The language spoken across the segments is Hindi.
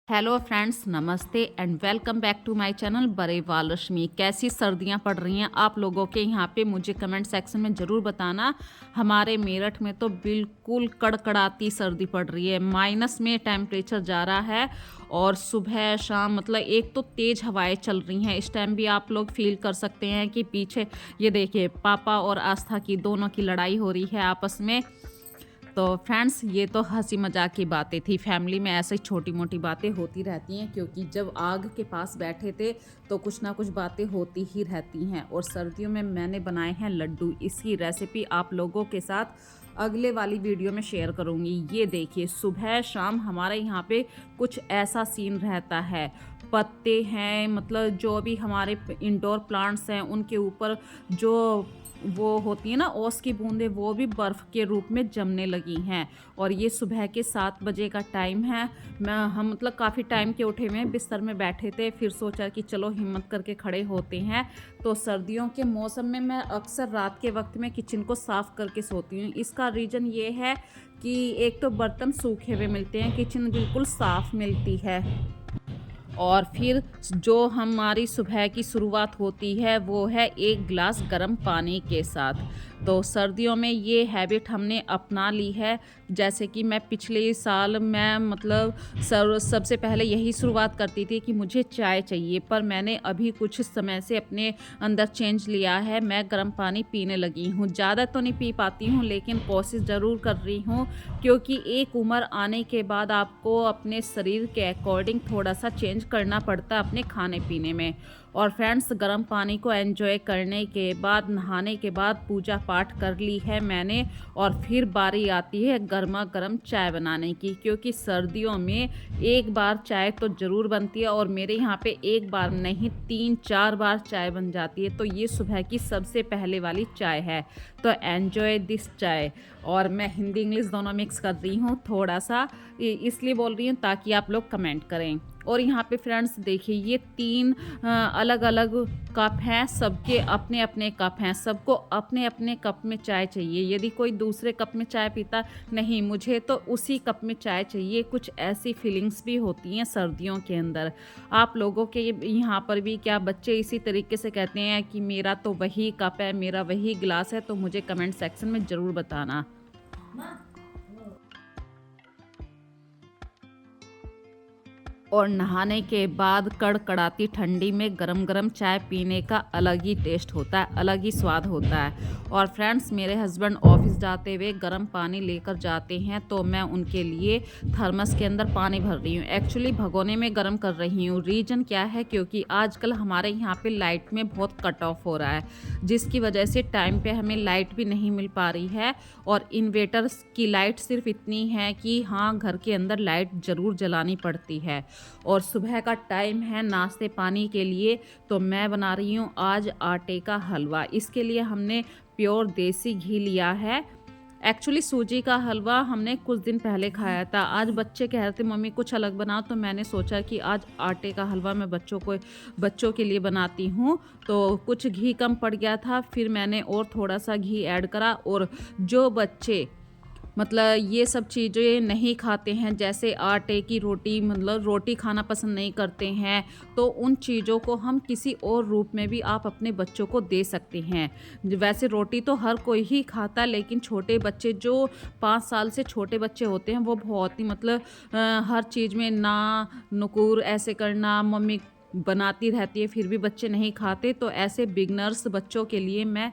हेलो फ्रेंड्स, नमस्ते and welcome back to my channel Barewal Rashmi. कैसी सर्दियां पड़ रही हैं आप लोगों के यहाँ पे, मुझे कमेंट सेक्शन में ज़रूर बताना। हमारे मेरठ में तो बिल्कुल कड़कड़ाती सर्दी पड़ रही है, माइनस में टेम्परेचर जा रहा है और सुबह शाम मतलब एक तो तेज़ हवाएं चल रही हैं। इस टाइम भी आप लोग फील कर सकते हैं कि पीछे ये देखिए पापा और आस्था की दोनों की लड़ाई हो रही है आपस में। तो फ्रेंड्स, ये तो हंसी मजाक की बातें थी। फैमिली में ऐसे छोटी मोटी बातें होती रहती हैं, क्योंकि जब आग के पास बैठे थे तो कुछ ना कुछ बातें होती ही रहती हैं। और सर्दियों में मैंने बनाए हैं लड्डू। इसकी रेसिपी आप लोगों के साथ अगले वाली वीडियो में शेयर करूंगी। ये देखिए, सुबह शाम हमारे यहाँ पे कुछ ऐसा सीन रहता है। पत्ते हैं, मतलब जो भी हमारे इंडोर प्लांट्स हैं उनके ऊपर जो वो होती है ना ओस की बूंदें, वो भी बर्फ़ के रूप में जमने लगी हैं। और ये सुबह के 7 बजे का टाइम है। हम मतलब काफ़ी टाइम के उठे हुए हैं, बिस्तर में बैठे थे, फिर सोचा कि चलो हिम्मत करके खड़े होते हैं। तो सर्दियों के मौसम में मैं अक्सर रात के वक्त में किचन को साफ़ करके सोती हूँ। इसका रीज़न ये है कि एक तो बर्तन सूखे हुए मिलते हैं, किचन बिल्कुल साफ़ मिलती है। और फिर जो हमारी सुबह की शुरुआत होती है वो है एक गिलास गर्म पानी के साथ। तो सर्दियों में ये हैबिट हमने अपना ली है। जैसे कि मैं पिछले साल मैं मतलब सबसे पहले यही शुरुआत करती थी कि मुझे चाय चाहिए, पर मैंने अभी कुछ समय से अपने अंदर चेंज लिया है। मैं गर्म पानी पीने लगी हूँ। ज़्यादा तो नहीं पी पाती हूँ, लेकिन कोशिश ज़रूर कर रही हूँ, क्योंकि एक उम्र आने के बाद आपको अपने शरीर के अकॉर्डिंग थोड़ा सा चेंज करना पड़ता है अपने खाने पीने में। और फ्रेंड्स, गर्म पानी को एंजॉय करने के बाद, नहाने के बाद पूजा पाठ कर ली है मैंने। और फिर बारी आती है गर्मा गर्म चाय बनाने की, क्योंकि सर्दियों में एक बार चाय तो ज़रूर बनती है। और मेरे यहाँ पे एक बार नहीं 3-4 बार चाय बन जाती है। तो ये सुबह की सबसे पहले वाली चाय है। तो एन्जॉय दिस चाय। और मैं हिंदी इंग्लिश दोनों मिक्स कर रही हूँ थोड़ा सा, इसलिए बोल रही हूँ ताकि आप लोग कमेंट करें। और यहाँ पे फ्रेंड्स देखिए, ये 3 अलग अलग कप हैं, सबके अपने अपने कप हैं, सबको अपने अपने कप में चाय चाहिए। यदि कोई दूसरे कप में चाय पीता, नहीं, मुझे तो उसी कप में चाय चाहिए। कुछ ऐसी फीलिंग्स भी होती हैं सर्दियों के अंदर। आप लोगों के यहाँ पर भी क्या बच्चे इसी तरीके से कहते हैं कि मेरा तो वही कप है, मेरा वही गिलास है? तो मुझे कमेंट सेक्शन में ज़रूर बताना। और नहाने के बाद कड़कड़ाती ठंडी में गरम गरम चाय पीने का अलग ही टेस्ट होता है, अलग ही स्वाद होता है। और फ्रेंड्स, मेरे हस्बैंड ऑफिस जाते हुए गरम पानी लेकर जाते हैं, तो मैं उनके लिए थर्मस के अंदर पानी भर रही हूँ। एक्चुअली भगोने में गरम कर रही हूँ। रीज़न क्या है, क्योंकि आजकल हमारे यहाँ पे लाइट में बहुत कट ऑफ हो रहा है, जिसकी वजह से टाइम पे हमें लाइट भी नहीं मिल पा रही है। और इन्वेटर की लाइट सिर्फ इतनी है कि हाँ, घर के अंदर लाइट ज़रूर जलानी पड़ती है। और सुबह का टाइम है नाश्ते पानी के लिए। तो मैं बना रही हूँ आज आटे का हलवा। इसके लिए हमने प्योर देसी घी लिया है। एक्चुअली सूजी का हलवा हमने कुछ दिन पहले खाया था। आज बच्चे कह रहे थे मम्मी कुछ अलग बनाओ, तो मैंने सोचा कि आज आटे का हलवा मैं बच्चों के लिए बनाती हूँ। तो कुछ घी कम पड़ गया था, फिर मैंने और थोड़ा सा घी ऐड करा। और जो बच्चे मतलब ये सब चीज़ें नहीं खाते हैं, जैसे आटे की रोटी, मतलब रोटी खाना पसंद नहीं करते हैं, तो उन चीज़ों को हम किसी और रूप में भी आप अपने बच्चों को दे सकते हैं। वैसे रोटी तो हर कोई ही खाता है, लेकिन छोटे बच्चे जो 5 साल से छोटे बच्चे होते हैं, वो बहुत ही मतलब हर चीज़ में ना नुकुर ऐसे करना, मम्मी बनाती रहती है फिर भी बच्चे नहीं खाते। तो ऐसे बिगनर्स बच्चों के लिए मैं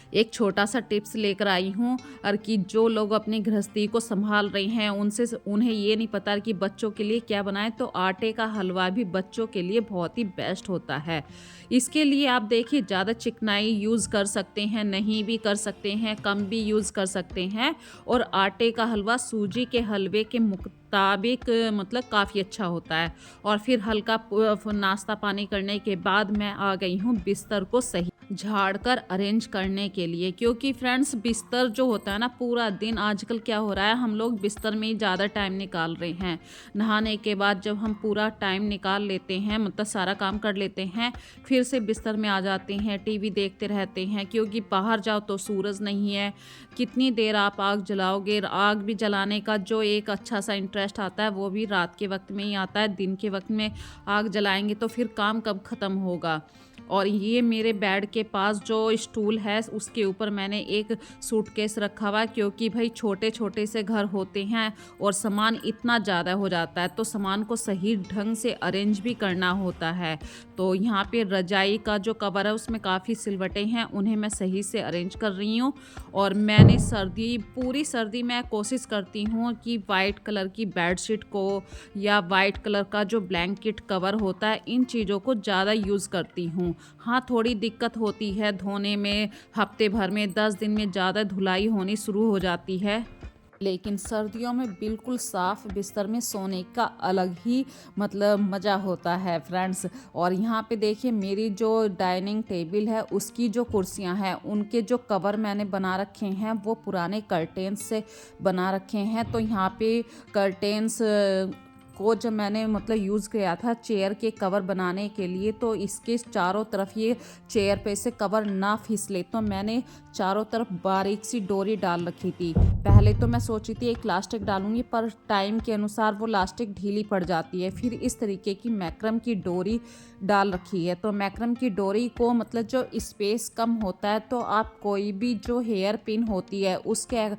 एक छोटा सा टिप्स लेकर आई हूँ। और कि जो लोग अपनी गृहस्थी को संभाल रहे हैं, उन्हें ये नहीं पता कि बच्चों के लिए क्या बनाएं, तो आटे का हलवा भी बच्चों के लिए बहुत ही बेस्ट होता है। इसके लिए आप देखिए, ज़्यादा चिकनाई यूज़ कर सकते हैं, नहीं भी कर सकते हैं, कम भी यूज़ कर सकते हैं। और आटे का हलवा सूजी के हलवे के मुताबिक मतलब काफ़ी अच्छा होता है। और फिर हल्का नाश्ता पानी करने के बाद मैं आ गई हूँ बिस्तर को सही झाड़ कर अरेंज करने के लिए, क्योंकि फ्रेंड्स बिस्तर जो होता है ना, पूरा दिन आजकल क्या हो रहा है, हम लोग बिस्तर में ही ज़्यादा टाइम निकाल रहे हैं। नहाने के बाद जब हम पूरा टाइम निकाल लेते हैं, मतलब सारा काम कर लेते हैं, फिर से बिस्तर में आ जाते हैं, टीवी देखते रहते हैं, क्योंकि बाहर जाओ तो सूरज नहीं है। कितनी देर आप आग जलाओगे? आग भी जलाने का जो एक अच्छा सा इंटरेस्ट आता है वो भी रात के वक्त में ही आता है। दिन के वक्त में आग जलाएंगे तो फिर काम कब ख़त्म होगा। और ये मेरे बेड के पास जो स्टूल है उसके ऊपर मैंने एक सूटकेस रखा हुआ है, क्योंकि भाई छोटे छोटे से घर होते हैं और सामान इतना ज़्यादा हो जाता है, तो सामान को सही ढंग से अरेंज भी करना होता है। तो यहाँ पे रजाई का जो कवर है उसमें काफ़ी सिलवटें हैं, उन्हें मैं सही से अरेंज कर रही हूँ। और मैंने पूरी सर्दी मैं कोशिश करती हूँ कि वाइट कलर की बेडशीट को या वाइट कलर का जो ब्लैंकेट कवर होता है, इन चीज़ों को ज़्यादा यूज़ करती हूँ। हाँ, थोड़ी दिक्कत होती है धोने में, हफ्ते भर में 10 दिन में ज़्यादा धुलाई होनी शुरू हो जाती है। लेकिन सर्दियों में बिल्कुल साफ़ बिस्तर में सोने का अलग ही मतलब मज़ा होता है फ्रेंड्स। और यहाँ पे देखिए मेरी जो डाइनिंग टेबल है उसकी जो कुर्सियाँ हैं उनके जो कवर मैंने बना रखे हैं वो पुराने कर्टेन्स से बना रखे हैं। तो यहाँ पे कर्टेन्स को जब मैंने मतलब यूज़ किया था चेयर के कवर बनाने के लिए, तो इसके चारों तरफ ये चेयर पे से कवर ना फिसले, तो मैंने चारों तरफ बारीक सी डोरी डाल रखी थी। पहले तो मैं सोची थी एक लास्टिक डालूंगी, पर टाइम के अनुसार वो लास्टिक ढीली पड़ जाती है। फिर इस तरीके की मैक्रम की डोरी डाल रखी है। तो मैक्रम की डोरी को मतलब जो स्पेस कम होता है, तो आप कोई भी जो हेयर पिन होती है उसके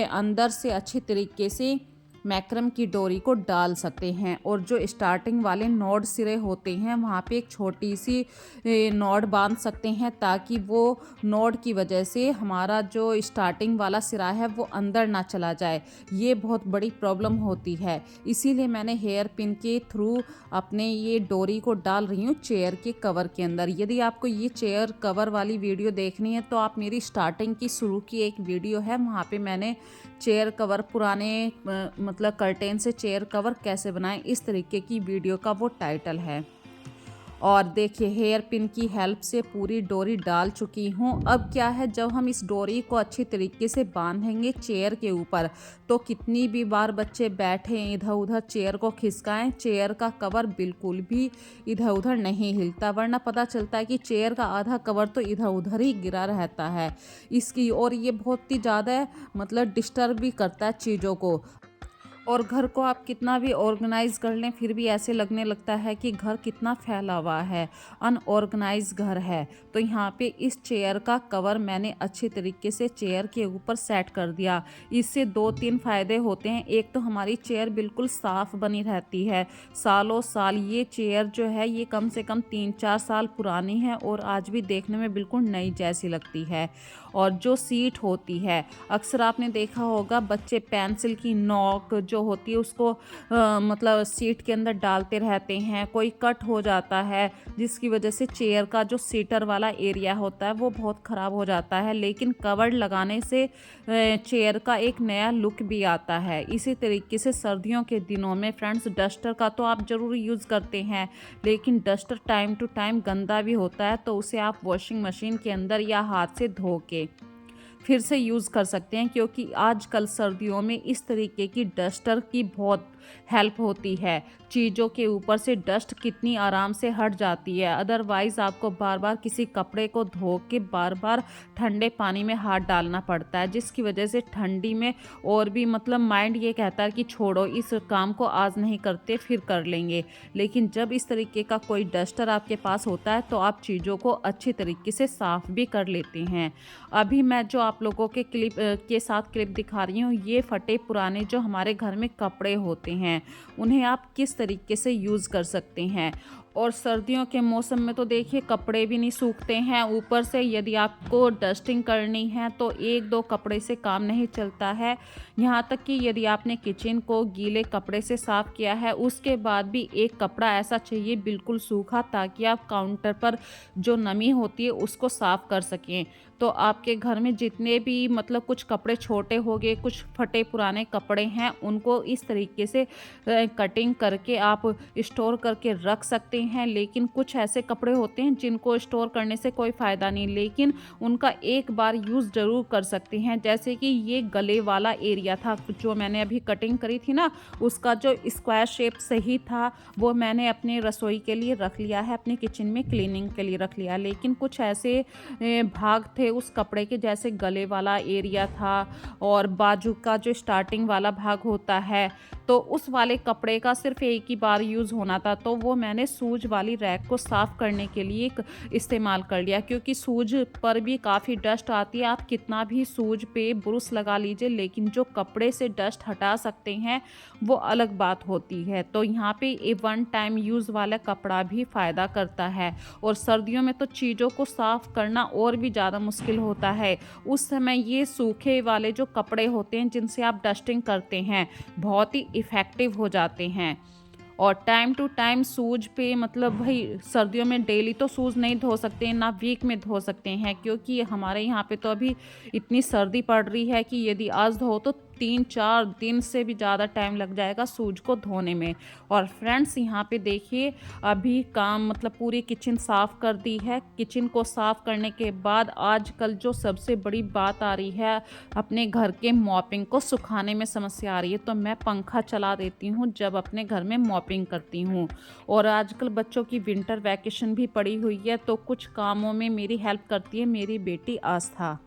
अंदर से अच्छे तरीके से मैक्रम की डोरी को डाल सकते हैं। और जो स्टार्टिंग वाले नॉड सिरे होते हैं वहाँ पे एक छोटी सी नॉड बांध सकते हैं, ताकि वो नॉड की वजह से हमारा जो स्टार्टिंग वाला सिरा है वो अंदर ना चला जाए। ये बहुत बड़ी प्रॉब्लम होती है, इसीलिए मैंने हेयर पिन के थ्रू अपने ये डोरी को डाल रही हूँ चेयर के कवर के अंदर। यदि आपको ये चेयर कवर वाली वीडियो देखनी है तो आप मेरी स्टार्टिंग की शुरू की एक वीडियो है, वहाँ पे मैंने चेयर कवर पुराने मतलब कर्टेन से चेयर कवर कैसे बनाएं, इस तरीके की वीडियो का वो टाइटल है। और देखिए हेयर पिन की हेल्प से पूरी डोरी डाल चुकी हूँ। अब क्या है, जब हम इस डोरी को अच्छी तरीके से बांधेंगे चेयर के ऊपर, तो कितनी भी बार बच्चे बैठे इधर उधर चेयर को खिसकाएं, चेयर का कवर बिल्कुल भी इधर उधर नहीं हिलता, वरना पता चलता है कि चेयर का आधा कवर तो इधर उधर ही गिरा रहता है इसकी। और ये बहुत ही ज़्यादा मतलब डिस्टर्ब भी करता है चीज़ों को। और घर को आप कितना भी ऑर्गेनाइज कर लें फिर भी ऐसे लगने लगता है कि घर कितना फैला हुआ है, अनऑर्गेनाइज घर है। तो यहाँ पे इस चेयर का कवर मैंने अच्छे तरीके से चेयर के ऊपर सेट कर दिया। इससे 2-3 फ़ायदे होते हैं। एक तो हमारी चेयर बिल्कुल साफ़ बनी रहती है, सालों साल। ये चेयर जो है ये कम से कम 3-4 साल पुरानी है और आज भी देखने में बिल्कुल नई जैसी लगती है। और जो सीट होती है, अक्सर आपने देखा होगा बच्चे पेंसिल की नोक जो होती है उसको मतलब सीट के अंदर डालते रहते हैं, कोई कट हो जाता है जिसकी वजह से चेयर का जो सीटर वाला एरिया होता है वो बहुत ख़राब हो जाता है। लेकिन कवर लगाने से चेयर का एक नया लुक भी आता है। इसी तरीके से सर्दियों के दिनों में फ्रेंड्स डस्टर का तो आप ज़रूर यूज़ करते हैं, लेकिन डस्टर टाइम टू टाइम गंदा भी होता है, तो उसे आप वॉशिंग मशीन के अंदर या हाथ से धो के फिर से यूज़ कर सकते हैं। क्योंकि आजकल सर्दियों में इस तरीके की डस्टर की बहुत हेल्प होती है, चीज़ों के ऊपर से डस्ट कितनी आराम से हट जाती है। अदरवाइज़ आपको बार बार किसी कपड़े को धो के बार बार ठंडे पानी में हाथ डालना पड़ता है, जिसकी वजह से ठंडी में और भी मतलब माइंड ये कहता है कि छोड़ो इस काम को आज नहीं करते फिर कर लेंगे। लेकिन जब इस तरीके का कोई डस्टर आपके पास होता है तो आप चीज़ों को अच्छी तरीके से साफ़ भी कर लेते हैं। अभी मैं जो आप लोगों के क्लिप के साथ क्लिप दिखा रही हूँ, ये फटे पुराने जो हमारे घर में कपड़े होते हैं उन्हें आप किस तरीके से यूज़ कर सकते हैं। और सर्दियों के मौसम में तो देखिए कपड़े भी नहीं सूखते हैं, ऊपर से यदि आपको डस्टिंग करनी है तो 1-2 कपड़े से काम नहीं चलता है। यहाँ तक कि यदि आपने किचन को गीले कपड़े से साफ़ किया है उसके बाद भी एक कपड़ा ऐसा चाहिए बिल्कुल सूखा, ताकि आप काउंटर पर जो नमी होती है उसको साफ़ कर सकें। तो आपके घर में जितने भी मतलब कुछ कपड़े छोटे हो गए, कुछ फटे पुराने कपड़े हैं, उनको इस तरीके से से कटिंग करके आप स्टोर करके रख सकते हैं। लेकिन कुछ ऐसे कपड़े होते हैं जिनको स्टोर करने से कोई फ़ायदा नहीं, लेकिन उनका एक बार यूज़ ज़रूर कर सकते हैं। जैसे कि ये गले वाला एरिया था जो मैंने अभी कटिंग करी थी ना, उसका जो स्क्वायर शेप सही था वो मैंने अपने रसोई के लिए रख लिया है, अपने किचन में क्लीनिंग के लिए रख लिया। लेकिन कुछ ऐसे भाग थे उस कपड़े के, जैसे गले वाला एरिया था और बाजू का जो स्टार्टिंग वाला भाग होता है, तो उस वाले कपड़े का सिर्फ एक ही बार यूज़ होना था। तो वो मैंने सूज वाली रैक को साफ़ करने के लिए इस्तेमाल कर लिया, क्योंकि सूज पर भी काफ़ी डस्ट आती है। आप कितना भी सूज पे ब्रुश लगा लीजिए, लेकिन जो कपड़े से डस्ट हटा सकते हैं वो अलग बात होती है। तो यहाँ पे ये वन टाइम यूज़ वाला कपड़ा भी फ़ायदा करता है। और सर्दियों में तो चीज़ों को साफ़ करना और भी ज़्यादा मुश्किल होता है। उस समय ये सूखे वाले जो कपड़े होते हैं जिनसे आप डस्टिंग करते हैं, बहुत ही इफ़ेक्टिव हो जाते हैं। और टाइम टू टाइम शूज़ पे, मतलब भाई सर्दियों में डेली तो शूज़ नहीं धो सकते हैं, ना वीक में धो सकते हैं, क्योंकि हमारे यहाँ पे तो अभी इतनी सर्दी पड़ रही है कि यदि आज धो तो 3-4 दिन से भी ज़्यादा टाइम लग जाएगा शूज़ को धोने में। और फ्रेंड्स यहाँ पे देखिए, अभी काम मतलब पूरी किचन साफ़ कर दी है। किचन को साफ़ करने के बाद आजकल जो सबसे बड़ी बात आ रही है, अपने घर के मॉपिंग को सुखाने में समस्या आ रही है। तो मैं पंखा चला देती हूँ जब अपने घर में मॉपिंग करती हूँ। और आजकल बच्चों की विंटर वैकेशन भी पड़ी हुई है, तो कुछ कामों में मेरी हेल्प करती है मेरी बेटी आस्था।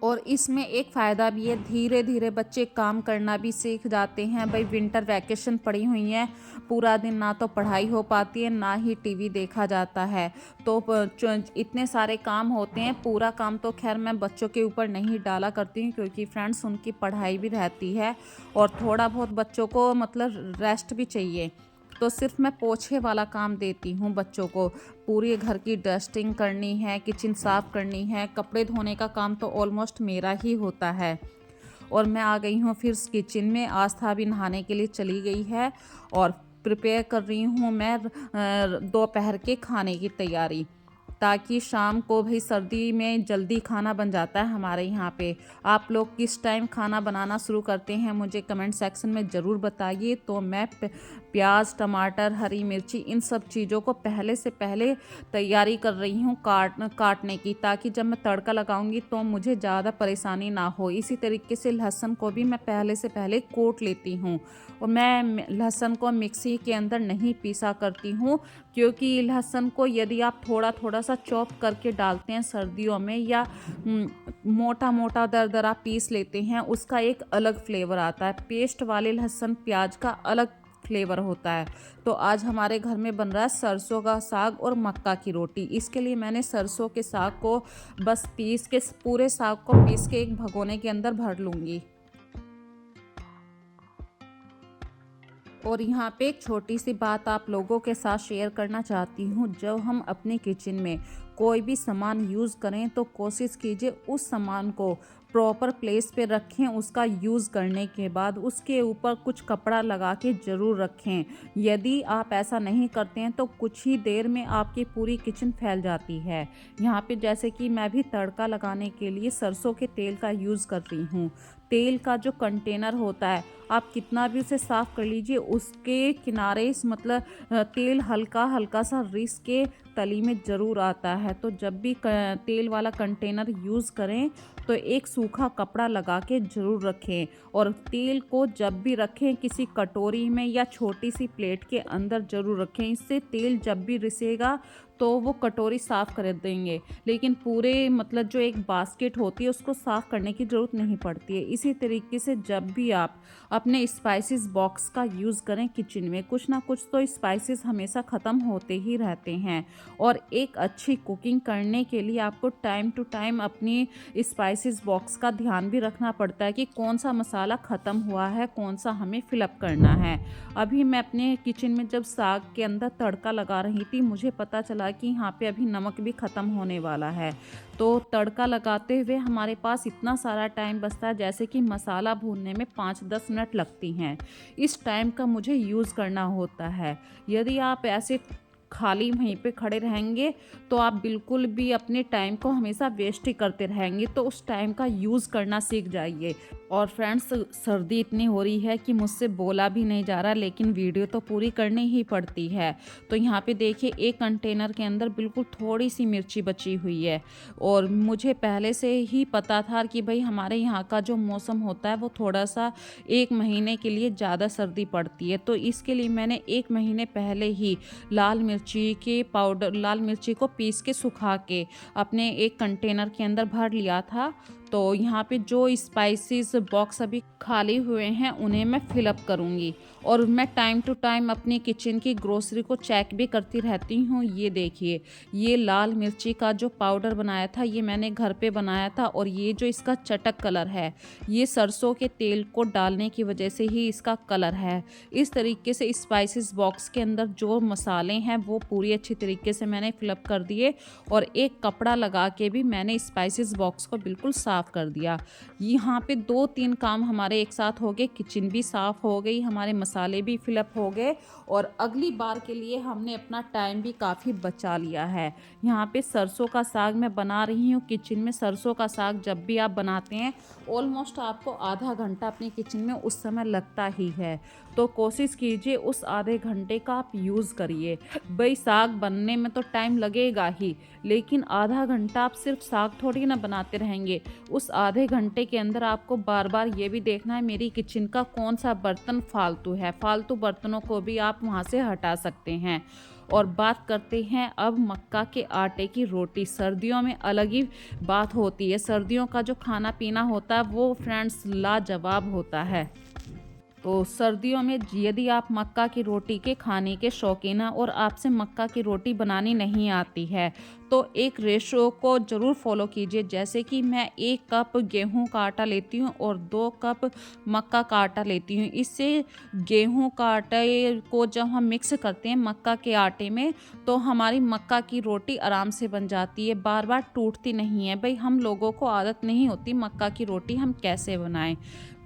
और इसमें एक फ़ायदा भी है, धीरे धीरे बच्चे काम करना भी सीख जाते हैं। भाई विंटर वैकेशन पड़ी हुई हैं, पूरा दिन ना तो पढ़ाई हो पाती है, ना ही टीवी देखा जाता है। तो इतने सारे काम होते हैं, पूरा काम तो खैर मैं बच्चों के ऊपर नहीं डाला करती हूँ, क्योंकि फ्रेंड्स उनकी पढ़ाई भी रहती है और थोड़ा बहुत बच्चों को मतलब रेस्ट भी चाहिए। तो सिर्फ मैं पोछे वाला काम देती हूँ बच्चों को। पूरे घर की डस्टिंग करनी है, किचन साफ़ करनी है, कपड़े धोने का काम तो ऑलमोस्ट मेरा ही होता है। और मैं आ गई हूँ फिर किचन में। आस्था भी नहाने के लिए चली गई है और प्रिपेयर कर रही हूँ मैं दोपहर के खाने की तैयारी, ताकि शाम को, भाई सर्दी में जल्दी खाना बन जाता है हमारे यहाँ पे। आप लोग किस टाइम खाना बनाना शुरू करते हैं मुझे कमेंट सेक्शन में ज़रूर बताइए। तो मैं प्याज, टमाटर, हरी मिर्ची, इन सब चीज़ों को पहले से पहले तैयारी कर रही हूँ काटने की, ताकि जब मैं तड़का लगाऊंगी तो मुझे ज़्यादा परेशानी ना हो। इसी तरीके से लहसुन को भी मैं पहले से पहले कोट लेती हूँ। और मैं लहसुन को मिक्सी के अंदर नहीं पीसा करती हूँ, क्योंकि लहसुन को यदि आप थोड़ा थोड़ा सा चॉप करके डालते हैं सर्दियों में, या मोटा मोटा दरदरा पीस लेते हैं, उसका एक अलग फ्लेवर आता है। पेस्ट वाले लहसुन प्याज का अलग फ्लेवर होता है। तो आज हमारे घर में बन रहा है सरसों का साग और मक्का की रोटी। इसके लिए मैंने सरसों के साग को बस पीस के, पूरे साग को पीस के एक भगोने के अंदर भर लूँगी। और यहाँ पे एक छोटी सी बात आप लोगों के साथ शेयर करना चाहती हूँ। जब हम अपने किचन में कोई भी सामान यूज़ करें तो कोशिश कीजिए उस सामान को प्रॉपर प्लेस पे रखें। उसका यूज़ करने के बाद उसके ऊपर कुछ कपड़ा लगा के ज़रूर रखें। यदि आप ऐसा नहीं करते हैं तो कुछ ही देर में आपकी पूरी किचन फैल जाती है। यहाँ पे जैसे कि मैं भी तड़का लगाने के लिए सरसों के तेल का यूज़ कर रही हूँ। तेल का जो कंटेनर होता है, आप कितना भी उसे साफ़ कर लीजिए, उसके किनारे मतलब तेल हल्का हल्का सा रिस के तली में ज़रूर आता है। तो जब भी तेल वाला कंटेनर यूज़ करें तो एक सूखा कपड़ा लगा के ज़रूर रखें। और तेल को जब भी रखें किसी कटोरी में या छोटी सी प्लेट के अंदर ज़रूर रखें। इससे तेल जब भी रिसेगा तो वो कटोरी साफ़ कर देंगे, लेकिन पूरे मतलब जो एक बास्केट होती है उसको साफ़ करने की ज़रूरत नहीं पड़ती है। इसी तरीके से जब भी आप अपने स्पाइसेस बॉक्स का यूज़ करें किचन में, कुछ ना कुछ तो स्पाइसेस हमेशा ख़त्म होते ही रहते हैं। और एक अच्छी कुकिंग करने के लिए आपको टाइम टू टाइम अपनी स्पाइसेस बॉक्स का ध्यान भी रखना पड़ता है कि कौन सा मसाला ख़त्म हुआ है, कौन सा हमें फिलअप करना है। अभी मैं अपने किचन में जब साग के अंदर तड़का लगा रही थी, मुझे पता चला कि यहाँ पे अभी नमक भी ख़त्म होने वाला है। तो तड़का लगाते हुए हमारे पास इतना सारा टाइम बचता है, जैसे कि मसाला भूनने में 5-10 मिनट लगती हैं। इस टाइम का मुझे यूज़ करना होता है। यदि आप ऐसे खाली वहीं पे खड़े रहेंगे तो आप बिल्कुल भी अपने टाइम को हमेशा वेस्ट ही करते रहेंगे। तो उस टाइम का यूज़ करना सीख जाइए। और फ्रेंड्स, सर्दी इतनी हो रही है कि मुझसे बोला भी नहीं जा रहा, लेकिन वीडियो तो पूरी करनी ही पड़ती है। तो यहाँ पे देखिए एक कंटेनर के अंदर बिल्कुल थोड़ी सी मिर्ची बची हुई है। और मुझे पहले से ही पता था कि भाई हमारे यहाँ का जो मौसम होता है वो थोड़ा सा 1 महीने के लिए ज़्यादा सर्दी पड़ती है। तो इसके लिए मैंने 1 महीने पहले ही लाल मिर्ची को पीस के सुखा के अपने एक कंटेनर के अंदर भर लिया था। तो यहाँ पे जो स्पाइसेस बॉक्स अभी खाली हुए हैं उन्हें मैं फिलअप करूँगी। और मैं टाइम टू टाइम अपनी किचन की ग्रोसरी को चेक भी करती रहती हूँ। ये देखिए, ये लाल मिर्ची का जो पाउडर बनाया था ये मैंने घर पे बनाया था। और ये जो इसका चटक कलर है ये सरसों के तेल को डालने की वजह से ही इसका कलर है। इस तरीके से स्पाइसेस बॉक्स के अंदर जो मसाले हैं वो पूरी अच्छी तरीके से मैंने फिलअप कर दिए। और एक कपड़ा लगा के भी मैंने स्पाइसेस बॉक्स को बिल्कुल साफ़ कर दिया। यहाँ पे 2-3 काम हमारे एक साथ हो गए, किचन भी साफ़ हो गई, हमारे मसाले भी फिलअप हो गए और अगली बार के लिए हमने अपना टाइम भी काफ़ी बचा लिया है। यहाँ पे सरसों का साग मैं बना रही हूँ किचन में। सरसों का साग जब भी आप बनाते हैं ऑलमोस्ट आपको आधा घंटा अपनी किचन में उस समय लगता ही है। तो कोशिश कीजिए उस आधे घंटे का आप यूज़ करिए। भाई साग बनने में तो टाइम लगेगा ही, लेकिन आधा घंटा आप सिर्फ साग थोड़ी ना बनाते रहेंगे। उस आधे घंटे के अंदर आपको बार बार ये भी देखना है मेरी किचन का कौन सा बर्तन फालतू है। फालतू बर्तनों को भी आप वहाँ से हटा सकते हैं। और बात करते हैं अब मक्का के आटे की रोटी। सर्दियों में अलग ही बात होती है। सर्दियों का जो खाना पीना होता है वो फ्रेंड्स लाजवाब होता है। तो सर्दियों में यदि आप मक्का की रोटी के खाने के शौकीन हैं और आपसे मक्का की रोटी बनानी नहीं आती है तो एक रेशो को ज़रूर फॉलो कीजिए। जैसे कि मैं 1 कप गेहूं का आटा लेती हूं और 2 कप मक्का का आटा लेती हूं। इससे गेहूं का आटे को जब हम मिक्स करते हैं मक्का के आटे में तो हमारी मक्का की रोटी आराम से बन जाती है, बार बार टूटती नहीं है। भाई हम लोगों को आदत नहीं होती मक्का की रोटी हम कैसे बनाएं।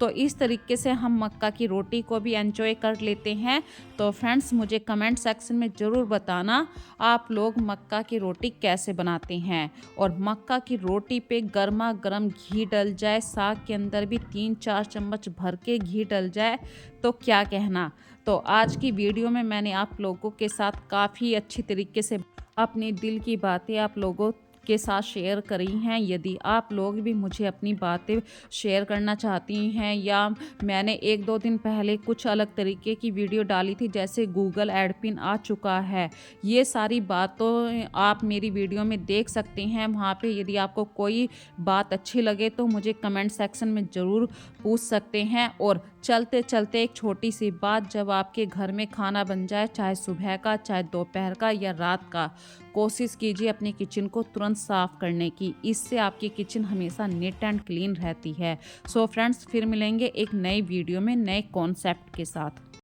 तो इस तरीके से हम मक्का की रोटी को भी एंजॉय कर लेते हैं। तो फ्रेंड्स, मुझे कमेंट सेक्शन में ज़रूर बताना आप लोग मक्का की रोटी कैसे बनाते हैं। और मक्का की रोटी पे गर्मा गर्म घी डल जाए, साग के अंदर भी 3-4 चम्मच भर के घी डल जाए तो क्या कहना। तो आज की वीडियो में मैंने आप लोगों के साथ काफ़ी अच्छी तरीके से अपने दिल की बातें आप लोगों के साथ शेयर करी हैं। यदि आप लोग भी मुझे अपनी बातें शेयर करना चाहती हैं या मैंने 1-2 दिन पहले कुछ अलग तरीके की वीडियो डाली थी जैसे गूगल एड पिन आ चुका है, ये सारी बातों आप मेरी वीडियो में देख सकते हैं। वहाँ पे यदि आपको कोई बात अच्छी लगे तो मुझे कमेंट सेक्शन में ज़रूर पूछ सकते हैं। और चलते चलते एक छोटी सी बात, जब आपके घर में खाना बन जाए, चाहे सुबह का, चाहे दोपहर का या रात का, कोशिश कीजिए अपनी किचन को तुरंत साफ़ करने की। इससे आपकी किचन हमेशा नीट एंड क्लीन रहती है। सो फ्रेंड्स, फिर मिलेंगे एक नई वीडियो में नए कॉन्सेप्ट के साथ।